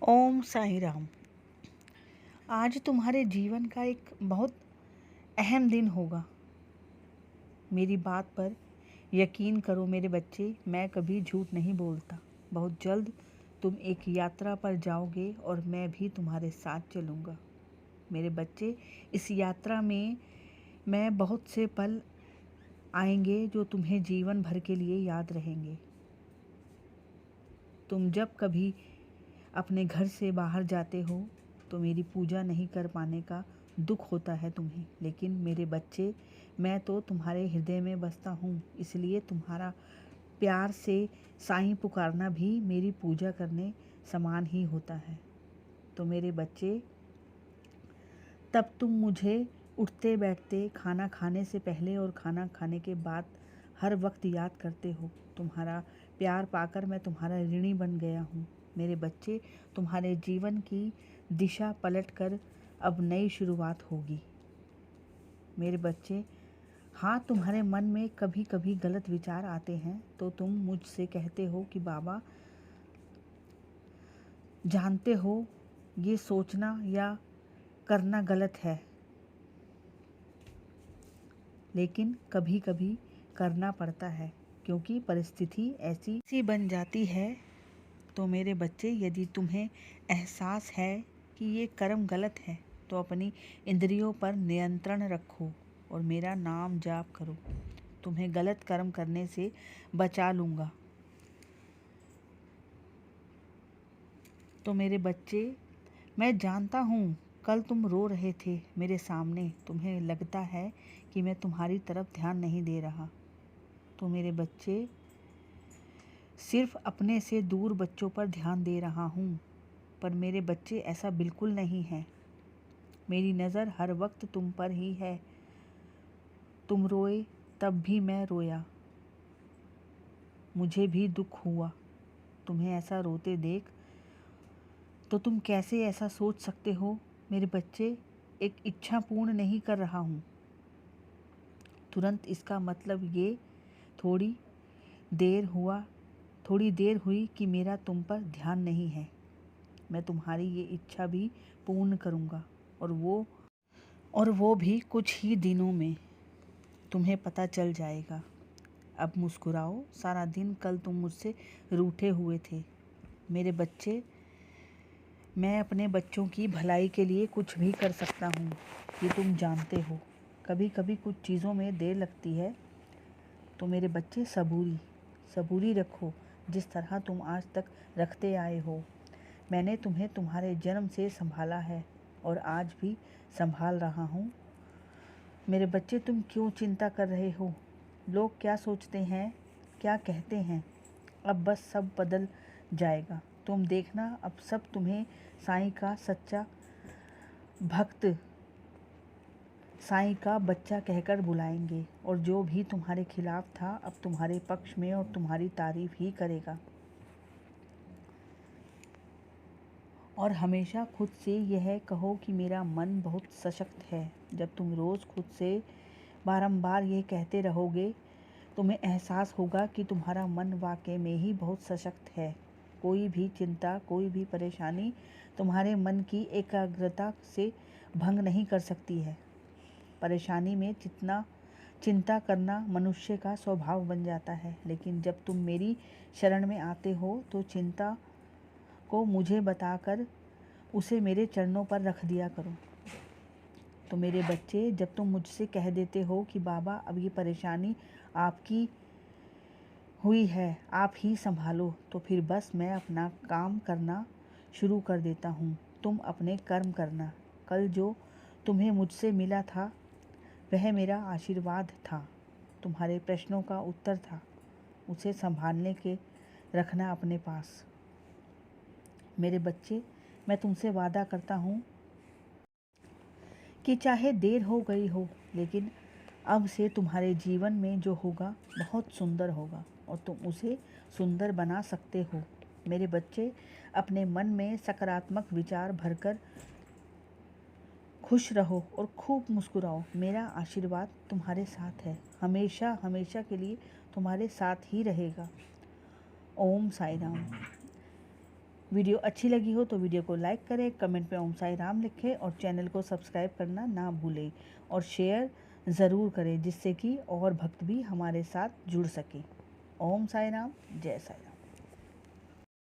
ओम साईं राम। आज तुम्हारे जीवन का एक बहुत अहम दिन होगा। मेरी बात पर यकीन करो मेरे बच्चे, मैं कभी झूठ नहीं बोलता। बहुत जल्द तुम एक यात्रा पर जाओगे और मैं भी तुम्हारे साथ चलूँगा। मेरे बच्चे, इस यात्रा में मैं बहुत से पल आएंगे जो तुम्हें जीवन भर के लिए याद रहेंगे। तुम जब कभी अपने घर से बाहर जाते हो तो मेरी पूजा नहीं कर पाने का दुख होता है तुम्हें, लेकिन मेरे बच्चे, मैं तो तुम्हारे हृदय में बसता हूँ, इसलिए तुम्हारा प्यार से साईं पुकारना भी मेरी पूजा करने समान ही होता है। तो मेरे बच्चे, तब तुम मुझे उठते बैठते, खाना खाने से पहले और खाना खाने के बाद हर वक्त याद करते हो। तुम्हारा प्यार पाकर मैं तुम्हारा ऋणी बन गया हूँ। मेरे बच्चे, तुम्हारे जीवन की दिशा पलटकर अब नई शुरुआत होगी। मेरे बच्चे, हाँ, तुम्हारे मन में कभी कभी गलत विचार आते हैं तो तुम मुझसे कहते हो कि बाबा, जानते हो ये सोचना या करना गलत है, लेकिन कभी कभी करना पड़ता है क्योंकि परिस्थिति ऐसी बन जाती है। तो मेरे बच्चे, यदि तुम्हें एहसास है कि ये कर्म गलत है तो अपनी इंद्रियों पर नियंत्रण रखो और मेरा नाम जाप करो। तुम्हें गलत कर्म करने से बचा लूँगा। तो मेरे बच्चे, मैं जानता हूँ कल तुम रो रहे थे मेरे सामने। तुम्हें लगता है कि मैं तुम्हारी तरफ ध्यान नहीं दे रहा। तो मेरे बच्चे, सिर्फ अपने से दूर बच्चों पर ध्यान दे रहा हूँ, पर मेरे बच्चे ऐसा बिल्कुल नहीं है। मेरी नज़र हर वक्त तुम पर ही है। तुम रोए तब भी मैं रोया, मुझे भी दुख हुआ। तुम्हें ऐसा रोते देख तो तुम कैसे ऐसा सोच सकते हो? मेरे बच्चे, एक इच्छा पूर्ण नहीं कर रहा हूँ तुरंत। इसका मतलब ये थोड़ी देर हुई कि मेरा तुम पर ध्यान नहीं है। मैं तुम्हारी ये इच्छा भी पूर्ण करूँगा और वो भी कुछ ही दिनों में। तुम्हें पता चल जाएगा। अब मुस्कुराओ। सारा दिन कल तुम मुझसे रूठे हुए थे। मेरे बच्चे, मैं अपने बच्चों की भलाई के लिए कुछ भी कर सकता हूँ, ये तुम जानते हो। कभी कभी कुछ चीज़ों में देर लगती है। तो मेरे बच्चे, सबूरी रखो जिस तरह तुम आज तक रखते आए हो। मैंने तुम्हें तुम्हारे जन्म से संभाला है और आज भी संभाल रहा हूँ। मेरे बच्चे, तुम क्यों चिंता कर रहे हो? लोग क्या सोचते हैं, क्या कहते हैं? अब बस सब बदल जाएगा। तुम देखना, अब सब तुम्हें साईं का सच्चा भक्त, साईं का बच्चा कहकर बुलाएंगे और जो भी तुम्हारे खिलाफ था अब तुम्हारे पक्ष में और तुम्हारी तारीफ ही करेगा। और हमेशा खुद से यह कहो कि मेरा मन बहुत सशक्त है। जब तुम रोज़ खुद से बारंबार ये कहते रहोगे, तुम्हें एहसास होगा कि तुम्हारा मन वाकई में ही बहुत सशक्त है। कोई भी चिंता, कोई भी परेशानी तुम्हारे मन की एकाग्रता से भंग नहीं कर सकती है। परेशानी में जितना चिंता करना मनुष्य का स्वभाव बन जाता है, लेकिन जब तुम मेरी शरण में आते हो तो चिंता को मुझे बताकर उसे मेरे चरणों पर रख दिया करो। तो मेरे बच्चे, जब तुम मुझसे कह देते हो कि बाबा, अब ये परेशानी आपकी हुई है, आप ही संभालो, तो फिर बस मैं अपना काम करना शुरू कर देता हूँ। तुम अपने कर्म करना। कल जो तुम्हें मुझसे मिला था वह मेरा आशीर्वाद था, तुम्हारे प्रश्नों का उत्तर था। उसे संभालने के रखना अपने पास। मेरे बच्चे, मैं तुमसे वादा करता हूँ कि चाहे देर हो गई हो, लेकिन अब से तुम्हारे जीवन में जो होगा बहुत सुंदर होगा और तुम उसे सुंदर बना सकते हो। मेरे बच्चे, अपने मन में सकारात्मक विचार भरकर खुश रहो और खूब मुस्कुराओ। मेरा आशीर्वाद तुम्हारे साथ है, हमेशा हमेशा के लिए तुम्हारे साथ ही रहेगा। ओम साईं राम। वीडियो अच्छी लगी हो तो वीडियो को लाइक करें, कमेंट में ओम साई राम लिखें और चैनल को सब्सक्राइब करना ना भूलें और शेयर ज़रूर करें, जिससे कि और भक्त भी हमारे साथ जुड़ सकें। ओम साई राम, जय साई राम।